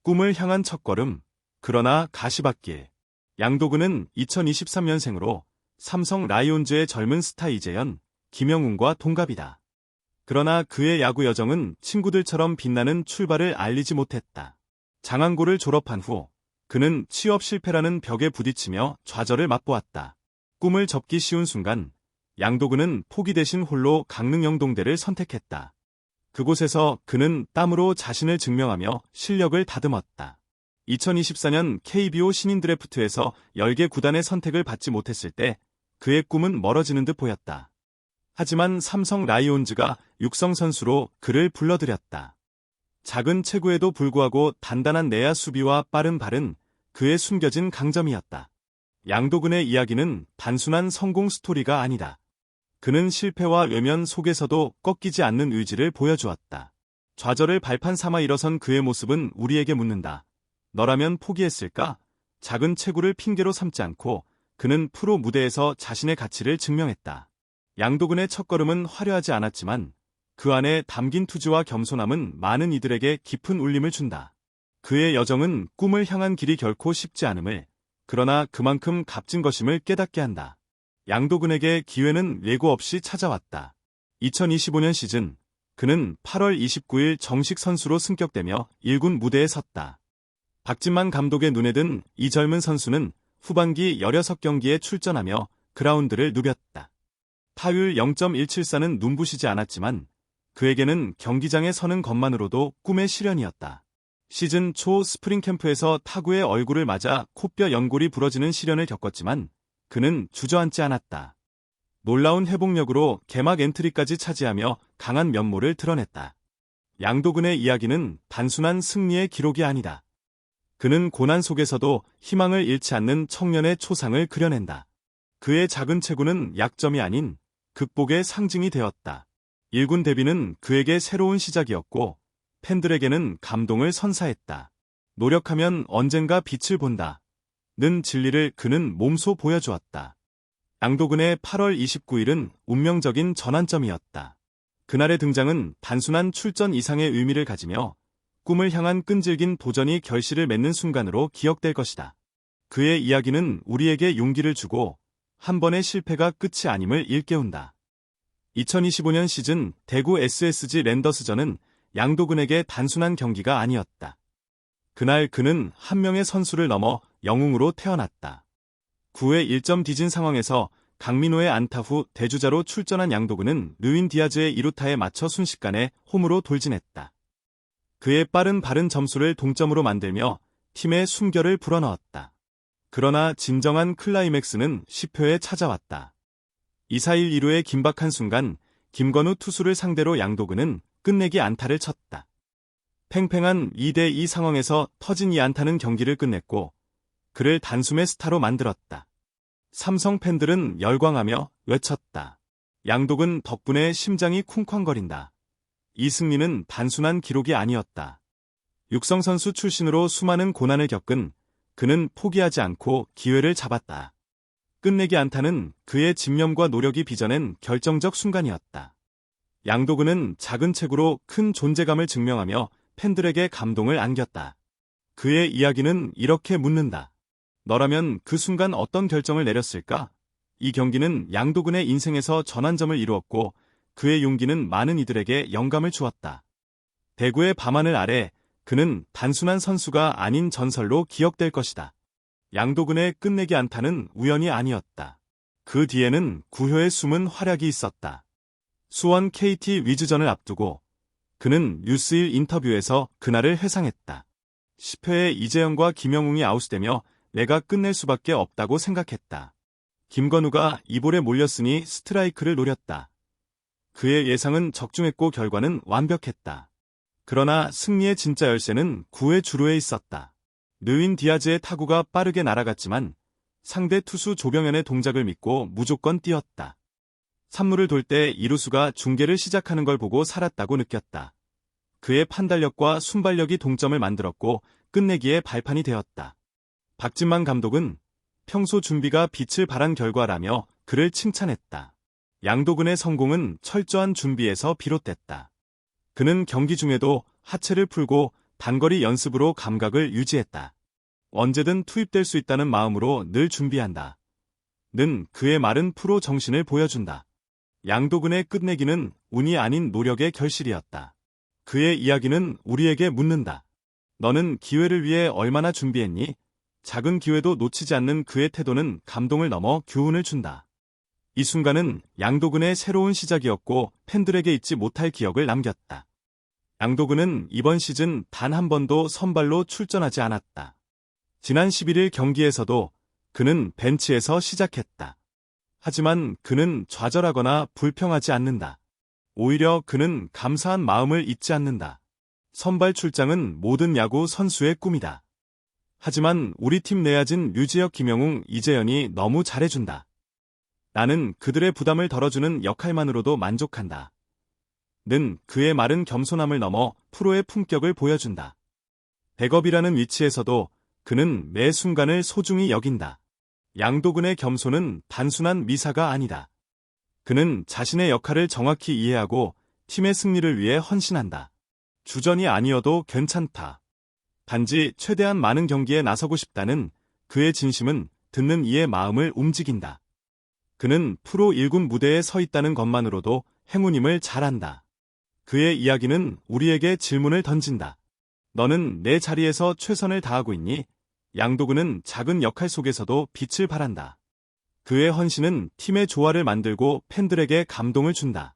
꿈을 향한 첫걸음, 그러나 가시밭길. 양도근은 2023년생으로 삼성 라이온즈의 젊은 스타 이재현, 김영웅과 동갑이다. 그러나 그의 야구 여정은 친구들처럼 빛나는 출발을 알리지 못했다. 장항고를 졸업한 후 그는 취업 실패라는 벽에 부딪히며 좌절을 맛보았다. 꿈을 접기 쉬운 순간 양도근은 포기 대신 홀로 강릉영동대를 선택했다. 그곳에서 그는 땀으로 자신을 증명하며 실력을 다듬었다. 2024년 KBO 신인 드래프트에서 10개 구단의 선택을 받지 못했을 때 그의 꿈은 멀어지는 듯 보였다. 하지만 삼성 라이온즈가 육성 선수로 그를 불러들였다. 작은 체구에도 불구하고 단단한 내야 수비와 빠른 발은 그의 숨겨진 강점이었다. 양도근의 이야기는 단순한 성공 스토리가 아니다. 그는 실패와 외면 속에서도 꺾이지 않는 의지를 보여주었다. 좌절을 발판 삼아 일어선 그의 모습은 우리에게 묻는다. 너라면 포기했을까? 작은 체구를 핑계로 삼지 않고 그는 프로 무대에서 자신의 가치를 증명했다. 양도근의 첫걸음은 화려하지 않았지만 그 안에 담긴 투지와 겸손함은 많은 이들에게 깊은 울림을 준다. 그의 여정은 꿈을 향한 길이 결코 쉽지 않음을, 그러나 그만큼 값진 것임을 깨닫게 한다. 양도근에게 기회는 예고 없이 찾아왔다. 2025년 시즌, 그는 8월 29일 정식 선수로 승격되며 1군 무대에 섰다. 박진만 감독의 눈에 든 이 젊은 선수는 후반기 16경기에 출전하며 그라운드를 누볐다. 타율 0.174는 눈부시지 않았지만 그에게는 경기장에 서는 것만으로도 꿈의 실현이었다. 시즌 초 스프링 캠프에서 타구의 얼굴을 맞아 코뼈 연골이 부러지는 시련을 겪었지만 그는 주저앉지 않았다. 놀라운 회복력으로 개막 엔트리까지 차지하며 강한 면모를 드러냈다. 양도근의 이야기는 단순한 승리의 기록이 아니다. 그는 고난 속에서도 희망을 잃지 않는 청년의 초상을 그려낸다. 그의 작은 체구는 약점이 아닌 극복의 상징이 되었다. 1군 데뷔는 그에게 새로운 시작이었고 팬들에게는 감동을 선사했다. 노력하면 언젠가 빛을 본다. 는 진리를 그는 몸소 보여주었다. 양도근의 8월 29일은 운명적인 전환점이었다. 그날의 등장은 단순한 출전 이상의 의미를 가지며 꿈을 향한 끈질긴 도전이 결실을 맺는 순간으로 기억될 것이다. 그의 이야기는 우리에게 용기를 주고 한 번의 실패가 끝이 아님을 일깨운다. 2025년 시즌 대구 SSG 랜더스전은 양도근에게 단순한 경기가 아니었다. 그날 그는 한 명의 선수를 넘어 영웅으로 태어났다. 9회 1점 뒤진 상황에서 강민호의 안타 후 대주자로 출전한 양도근은 르윈 디아즈의 2루타에 맞춰 순식간에 홈으로 돌진했다. 그의 빠른 발은 점수를 동점으로 만들며 팀의 숨결을 불어넣었다. 그러나 진정한 클라이맥스는 10회에 찾아왔다. 2-4-1 2루에 긴박한 순간 김건우 투수를 상대로 양도근은 끝내기 안타를 쳤다. 팽팽한 2대2 상황에서 터진 이 안타는 경기를 끝냈고 그를 단숨에 스타로 만들었다. 삼성 팬들은 열광하며 외쳤다. 양도근 덕분에 심장이 쿵쾅거린다. 이 승리는 단순한 기록이 아니었다. 육성 선수 출신으로 수많은 고난을 겪은 그는 포기하지 않고 기회를 잡았다. 끝내기 안타는 그의 집념과 노력이 빚어낸 결정적 순간이었다. 양도근은 작은 체구로 큰 존재감을 증명하며 팬들에게 감동을 안겼다. 그의 이야기는 이렇게 묻는다. 너라면 그 순간 어떤 결정을 내렸을까? 이 경기는 양도근의 인생에서 전환점을 이루었고 그의 용기는 많은 이들에게 영감을 주었다. 대구의 밤하늘 아래 그는 단순한 선수가 아닌 전설로 기억될 것이다. 양도근의 끝내기 안타는 우연이 아니었다. 그 뒤에는 구효의 숨은 활약이 있었다. 수원 KT 위즈전을 앞두고 그는 뉴스1 인터뷰에서 그날을 회상했다. 10회에 이재영과 김영웅이 아웃되며 내가 끝낼 수밖에 없다고 생각했다. 김건우가 이볼에 몰렸으니 스트라이크를 노렸다. 그의 예상은 적중했고 결과는 완벽했다. 그러나 승리의 진짜 열쇠는 9회 주루에 있었다. 르윈 디아즈의 타구가 빠르게 날아갔지만 상대 투수 조병현의 동작을 믿고 무조건 뛰었다. 3루를 돌 때 이루수가 중계를 시작하는 걸 보고 살았다고 느꼈다. 그의 판단력과 순발력이 동점을 만들었고 끝내기의 발판이 되었다. 박진만 감독은 평소 준비가 빛을 발한 결과라며 그를 칭찬했다. 양도근의 성공은 철저한 준비에서 비롯됐다. 그는 경기 중에도 하체를 풀고 단거리 연습으로 감각을 유지했다. 언제든 투입될 수 있다는 마음으로 늘 준비한다. 는 그의 말은 프로 정신을 보여준다. 양도근의 끝내기는 운이 아닌 노력의 결실이었다. 그의 이야기는 우리에게 묻는다. 너는 기회를 위해 얼마나 준비했니? 작은 기회도 놓치지 않는 그의 태도는 감동을 넘어 교훈을 준다. 이 순간은 양도근의 새로운 시작이었고 팬들에게 잊지 못할 기억을 남겼다. 양도근은 이번 시즌 단 한 번도 선발로 출전하지 않았다. 지난 11일 경기에서도 그는 벤치에서 시작했다. 하지만 그는 좌절하거나 불평하지 않는다. 오히려 그는 감사한 마음을 잊지 않는다. 선발 출장은 모든 야구 선수의 꿈이다. 하지만 우리 팀 내야진 류지혁, 김영웅, 이재현이 너무 잘해준다. 나는 그들의 부담을 덜어주는 역할만으로도 만족한다. 는 그의 말은 겸손함을 넘어 프로의 품격을 보여준다. 백업이라는 위치에서도 그는 매 순간을 소중히 여긴다. 양도근의 겸손은 단순한 미사가 아니다. 그는 자신의 역할을 정확히 이해하고 팀의 승리를 위해 헌신한다. 주전이 아니어도 괜찮다. 단지 최대한 많은 경기에 나서고 싶다는 그의 진심은 듣는 이의 마음을 움직인다. 그는 프로 1군 무대에 서 있다는 것만으로도 행운임을 잘 안다. 그의 이야기는 우리에게 질문을 던진다. 너는 내 자리에서 최선을 다하고 있니? 양도근은 작은 역할 속에서도 빛을 발한다. 그의 헌신은 팀의 조화를 만들고 팬들에게 감동을 준다.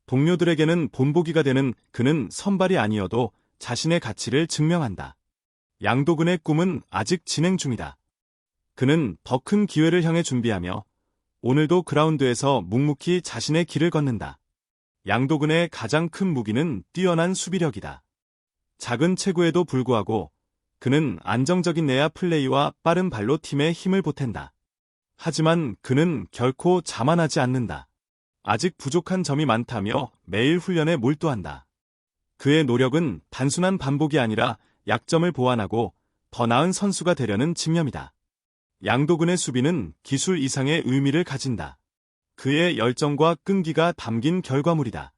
동료들에게는 본보기가 되는 그는 선발이 아니어도 자신의 가치를 증명한다. 양도근의 꿈은 아직 진행 중이다. 그는 더 큰 기회를 향해 준비하며 오늘도 그라운드에서 묵묵히 자신의 길을 걷는다. 양도근의 가장 큰 무기는 뛰어난 수비력이다. 작은 체구에도 불구하고 그는 안정적인 내야 플레이와 빠른 발로 팀에 힘을 보탠다. 하지만 그는 결코 자만하지 않는다. 아직 부족한 점이 많다며 매일 훈련에 몰두한다. 그의 노력은 단순한 반복이 아니라 약점을 보완하고 더 나은 선수가 되려는 집념이다. 양도근의 수비는 기술 이상의 의미를 가진다. 그의 열정과 끈기가 담긴 결과물이다.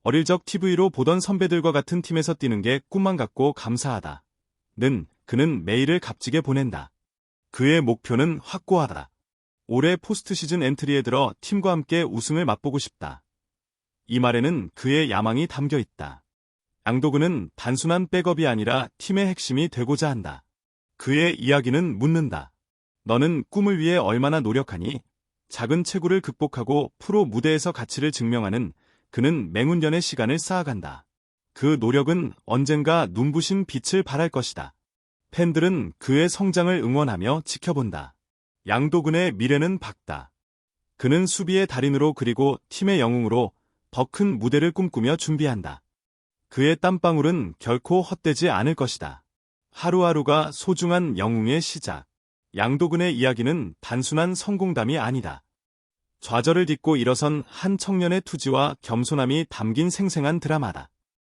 어릴 적 TV로 보던 선배들과 같은 팀에서 뛰는 게 꿈만 같고 감사하다. 는 그는 매일을 값지게 보낸다. 그의 목표는 확고하다. 올해 포스트 시즌 엔트리에 들어 팀과 함께 우승을 맛보고 싶다. 이 말에는 그의 야망이 담겨 있다. 양도근은 단순한 백업이 아니라 팀의 핵심이 되고자 한다. 그의 이야기는 묻는다. 너는 꿈을 위해 얼마나 노력하니? 작은 체구를 극복하고 프로 무대에서 가치를 증명하는 그는 맹훈련의 시간을 쌓아간다. 그 노력은 언젠가 눈부신 빛을 발할 것이다. 팬들은 그의 성장을 응원하며 지켜본다. 양도근의 미래는 밝다. 그는 수비의 달인으로 그리고 팀의 영웅으로 더 큰 무대를 꿈꾸며 준비한다. 그의 땀방울은 결코 헛되지 않을 것이다. 하루하루가 소중한 영웅의 시작. 양도근의 이야기는 단순한 성공담이 아니다. 좌절을 딛고 일어선 한 청년의 투지와 겸손함이 담긴 생생한 드라마다.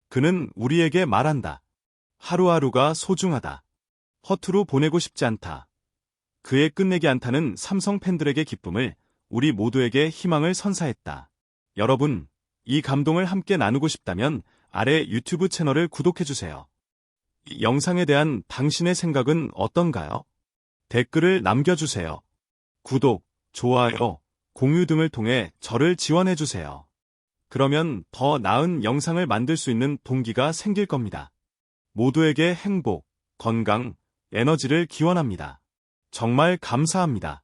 그는 우리에게 말한다. 하루하루가 소중하다. 허투루 보내고 싶지 않다. 그의 끝내기 안타는 삼성 팬들에게 기쁨을, 우리 모두에게 희망을 선사했다. 여러분, 이 감동을 함께 나누고 싶다면 아래 유튜브 채널을 구독해주세요. 이 영상에 대한 당신의 생각은 어떤가요? 댓글을 남겨주세요. 구독, 좋아요, 공유 등을 통해 저를 지원해주세요. 그러면 더 나은 영상을 만들 수 있는 동기가 생길 겁니다. 모두에게 행복, 건강, 에너지를 기원합니다. 정말 감사합니다.